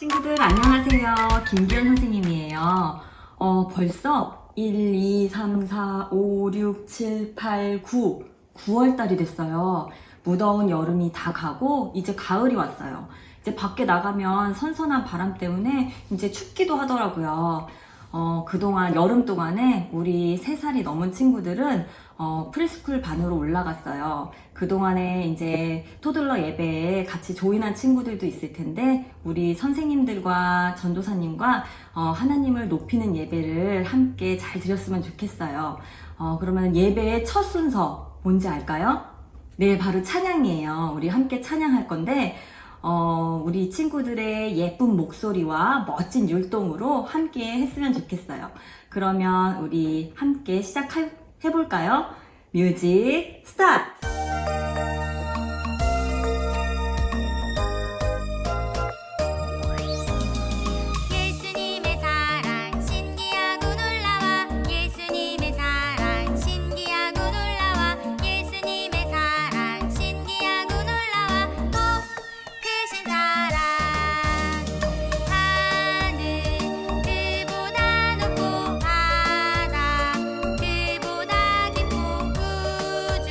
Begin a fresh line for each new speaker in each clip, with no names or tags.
친구들 안녕하세요. 김기현 선생님이에요. 벌써 1, 2, 3, 4, 5, 6, 7, 8, 9, 9월달이 됐어요. 무더운 여름이 다 가고 이제 가을이 왔어요. 이제 밖에 나가면 선선한 바람 때문에 이제 춥기도 하더라고요. 그동안 여름 동안에 우리 3살이 넘은 친구들은 프리스쿨 반으로 올라갔어요. 그동안에 이제 토들러 예배에 같이 조인한 친구들도 있을 텐데 우리 선생님들과 전도사님과 하나님을 높이는 예배를 함께 잘 드렸으면 좋겠어요. 그러면 예배의 첫 순서 뭔지 알까요? 네, 바로 찬양이에요. 우리 함께 찬양할 건데 우리 친구들의 예쁜 목소리와 멋진 율동으로 함께 했으면 좋겠어요. 그러면 우리 함께 시작해볼까요? 뮤직 스타트!
예수님의 사랑 신기하고 놀라워 예수님의 사랑 신기하고 놀라워 예수님의 사랑 신기하고 놀라워 크신 사랑 하늘 그보다 높고 바다 그보다 깊고 우주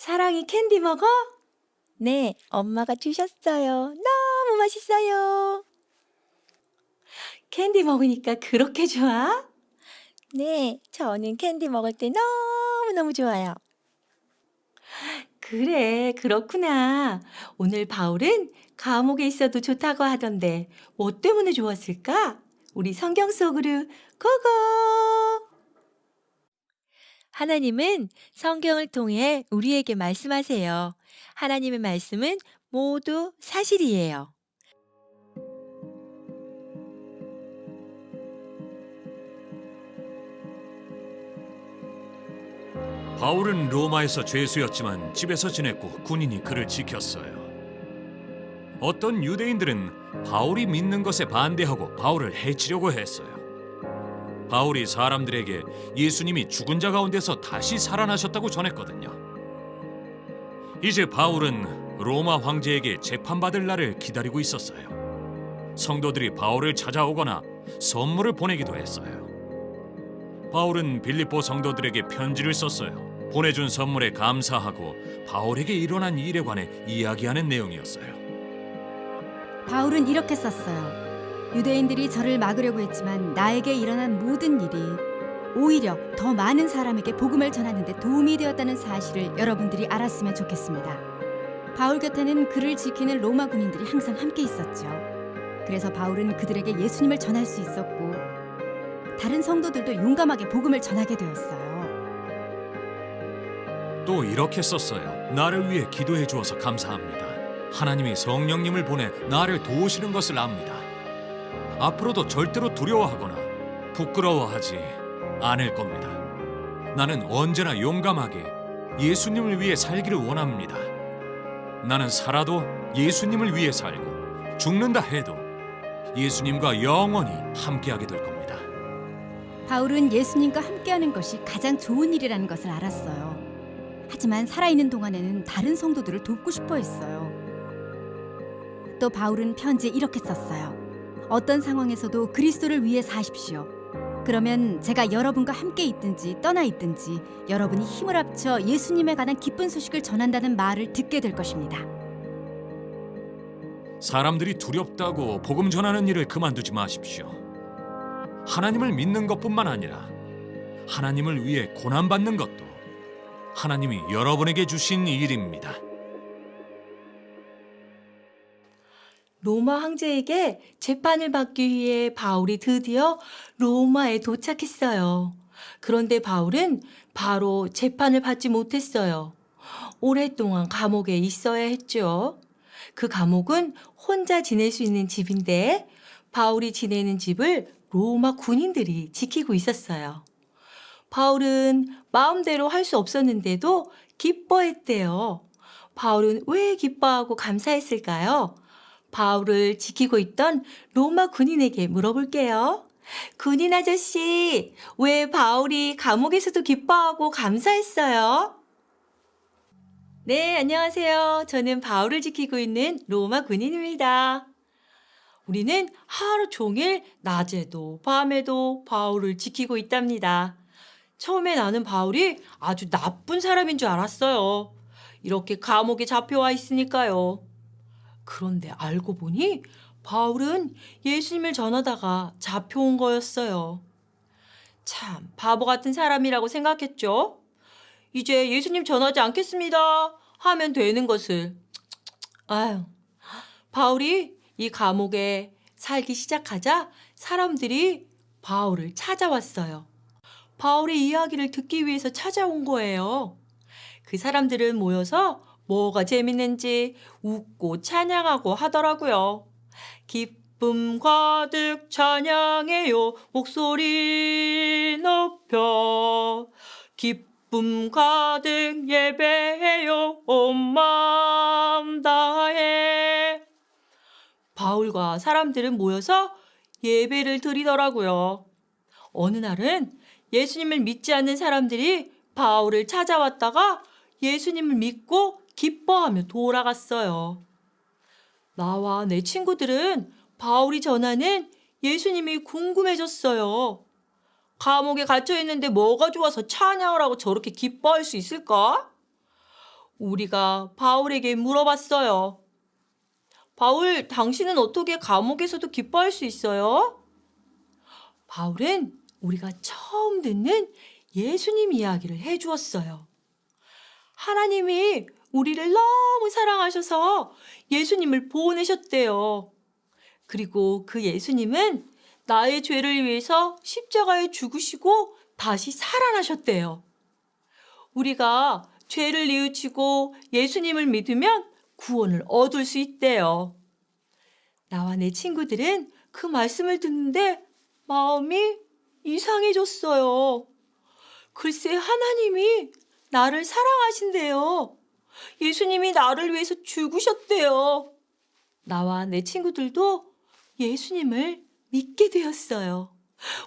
사랑이 캔디 먹어? 네, 엄마가 주셨어요. 너무 맛있어요. 캔디 먹으니까 그렇게 좋아? 네, 저는 캔디 먹을 때 너무너무 좋아요. 그래, 그렇구나. 오늘 바울은 감옥에 있어도 좋다고 하던데 뭐 때문에 좋았을까? 우리 성경 속으로 고고! 하나님은 성경을 통해 우리에게 말씀하세요. 하나님의 말씀은 모두 사실이에요.
바울은 로마에서 죄수였지만 집에서 지냈고 군인이 그를 지켰어요. 어떤 유대인들은 바울이 믿는 것에 반대하고 바울을 해치려고 했어요. 바울이 사람들에게 예수님이 죽은 자 가운데서 다시 살아나셨다고 전했거든요. 이제 바울은 로마 황제에게 재판받을 날을 기다리고 있었어요. 성도들이 바울을 찾아오거나 선물을 보내기도 했어요. 바울은 빌립보 성도들에게 편지를 썼어요. 보내준 선물에 감사하고 바울에게 일어난 일에 관해 이야기하는 내용이었어요.
바울은 이렇게 썼어요. 유대인들이 저를 막으려고 했지만 나에게 일어난 모든 일이 오히려 더 많은 사람에게 복음을 전하는 데 도움이 되었다는 사실을 여러분들이 알았으면 좋겠습니다. 바울 곁에는 그를 지키는 로마 군인들이 항상 함께 있었죠. 그래서 바울은 그들에게 예수님을 전할 수 있었고 다른 성도들도 용감하게 복음을 전하게 되었어요.
또 이렇게 썼어요. 나를 위해 기도해 주어서 감사합니다. 하나님이 성령님을 보내 나를 도우시는 것을 압니다. 앞으로도 절대로 두려워하거나 부끄러워하지 않을 겁니다. 나는 언제나 용감하게 예수님을 위해 살기를 원합니다. 나는 살아도 예수님을 위해 살고 죽는다 해도 예수님과 영원히 함께하게 될 겁니다.
바울은 예수님과 함께하는 것이 가장 좋은 일이라는 것을 알았어요. 하지만 살아있는 동안에는 다른 성도들을 돕고 싶어 했어요. 또 바울은 편지에 이렇게 썼어요. 어떤 상황에서도 그리스도를 위해 사십시오. 그러면 제가 여러분과 함께 있든지 떠나 있든지 여러분이 힘을 합쳐 예수님에 관한 기쁜 소식을 전한다는 말을 듣게 될 것입니다.
사람들이 두렵다고 복음 전하는 일을 그만두지 마십시오. 하나님을 믿는 것뿐만 아니라 하나님을 위해 고난받는 것도 하나님이 여러분에게 주신 일입니다.
로마 황제에게 재판을 받기 위해 바울이 드디어 로마에 도착했어요. 그런데 바울은 바로 재판을 받지 못했어요. 오랫동안 감옥에 있어야 했죠. 그 감옥은 혼자 지낼 수 있는 집인데 바울이 지내는 집을 로마 군인들이 지키고 있었어요. 바울은 마음대로 할 수 없었는데도 기뻐했대요. 바울은 왜 기뻐하고 감사했을까요? 바울을 지키고 있던 로마 군인에게 물어볼게요. 군인 아저씨, 왜 바울이 감옥에서도 기뻐하고 감사했어요? 네, 안녕하세요. 저는 바울을 지키고 있는 로마 군인입니다. 우리는 하루 종일 낮에도 밤에도 바울을 지키고 있답니다. 처음에 나는 바울이 아주 나쁜 사람인 줄 알았어요. 이렇게 감옥에 잡혀와 있으니까요. 그런데 알고 보니 바울은 예수님을 전하다가 잡혀온 거였어요. 참 바보 같은 사람이라고 생각했죠. 이제 예수님 전하지 않겠습니다 하면 되는 것을. 아유, 바울이 이 감옥에 살기 시작하자 사람들이 바울을 찾아왔어요. 바울의 이야기를 듣기 위해서 찾아온 거예요. 그 사람들은 모여서 뭐가 재밌는지 웃고 찬양하고 하더라고요. 기쁨 가득 찬양해요. 목소리 높여. 기쁨 가득 예배해요. 온 마음 다해. 바울과 사람들은 모여서 예배를 드리더라고요. 어느 날은 예수님을 믿지 않는 사람들이 바울을 찾아왔다가 예수님을 믿고 기뻐하며 돌아갔어요. 나와 내 친구들은 바울이 전하는 예수님이 궁금해졌어요. 감옥에 갇혀 있는데 뭐가 좋아서 찬양을 하고 저렇게 기뻐할 수 있을까? 우리가 바울에게 물어봤어요. 바울, 당신은 어떻게 감옥에서도 기뻐할 수 있어요? 바울은 우리가 처음 듣는 예수님 이야기를 해주었어요. 하나님이 우리를 너무 사랑하셔서 예수님을 보내셨대요. 그리고 그 예수님은 나의 죄를 위해서 십자가에 죽으시고 다시 살아나셨대요. 우리가 죄를 뉘우치고 예수님을 믿으면 구원을 얻을 수 있대요. 나와 내 친구들은 그 말씀을 듣는데 마음이 이상해졌어요. 글쎄, 하나님이 나를 사랑하신대요. 예수님이 나를 위해서 죽으셨대요. 나와 내 친구들도 예수님을 믿게 되었어요.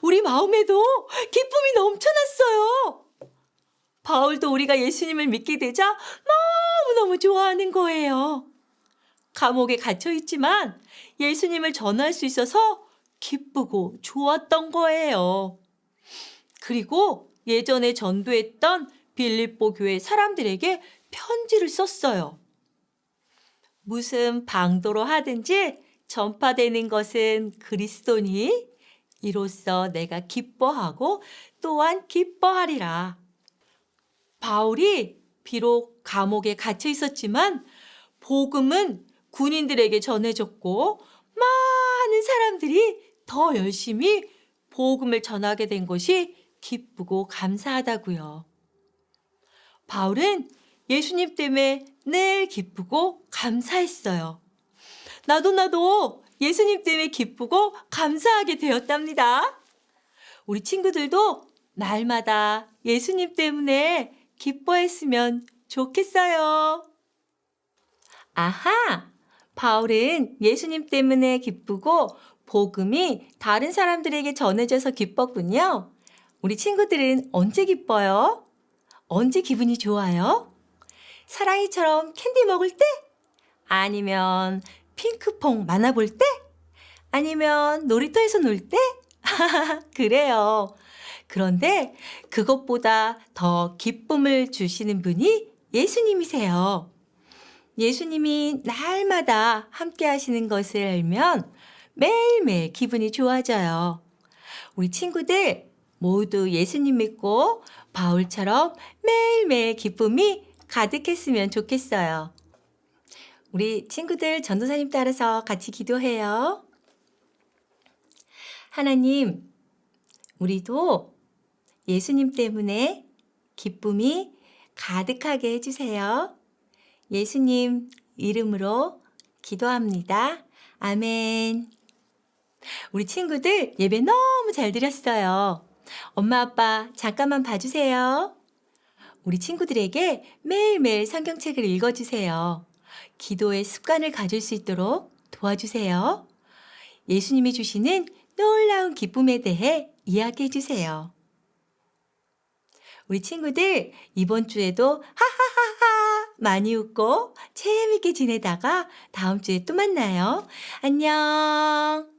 우리 마음에도 기쁨이 넘쳐났어요. 바울도 우리가 예수님을 믿게 되자 너무너무 좋아하는 거예요. 감옥에 갇혀 있지만 예수님을 전할 수 있어서 기쁘고 좋았던 거예요. 그리고 예전에 전도했던 빌립보 교회 사람들에게 편지를 썼어요. 무슨 방도로 하든지 전파되는 것은 그리스도니 이로써 내가 기뻐하고 또한 기뻐하리라. 바울이 비록 감옥에 갇혀 있었지만 복음은 군인들에게 전해졌고 많은 사람들이 더 열심히 복음을 전하게 된 것이 기쁘고 감사하다고요. 바울은 예수님 때문에 늘 기쁘고 감사했어요. 나도 예수님 때문에 기쁘고 감사하게 되었답니다. 우리 친구들도 날마다 예수님 때문에 기뻐했으면 좋겠어요. 아하! 바울은 예수님 때문에 기쁘고 복음이 다른 사람들에게 전해져서 기뻤군요. 우리 친구들은 언제 기뻐요? 언제 기분이 좋아요? 사랑이처럼 캔디 먹을 때? 아니면 핑크퐁 만화 볼 때? 아니면 놀이터에서 놀 때? 그래요. 그런데 그것보다 더 기쁨을 주시는 분이 예수님이세요. 예수님이 날마다 함께 하시는 것을 알면 매일매일 기분이 좋아져요. 우리 친구들 모두 예수님 믿고 바울처럼 매일매일 기쁨이 가득했으면 좋겠어요. 우리 친구들 전도사님 따라서 같이 기도해요. 하나님, 우리도 예수님 때문에 기쁨이 가득하게 해주세요. 예수님 이름으로 기도합니다. 아멘. 우리 친구들 예배 너무 잘 드렸어요. 엄마, 아빠 잠깐만 봐주세요. 우리 친구들에게 매일매일 성경책을 읽어주세요. 기도의 습관을 가질 수 있도록 도와주세요. 예수님이 주시는 놀라운 기쁨에 대해 이야기해 주세요. 우리 친구들 이번 주에도 하하하하 많이 웃고 재밌게 지내다가 다음 주에 또 만나요. 안녕.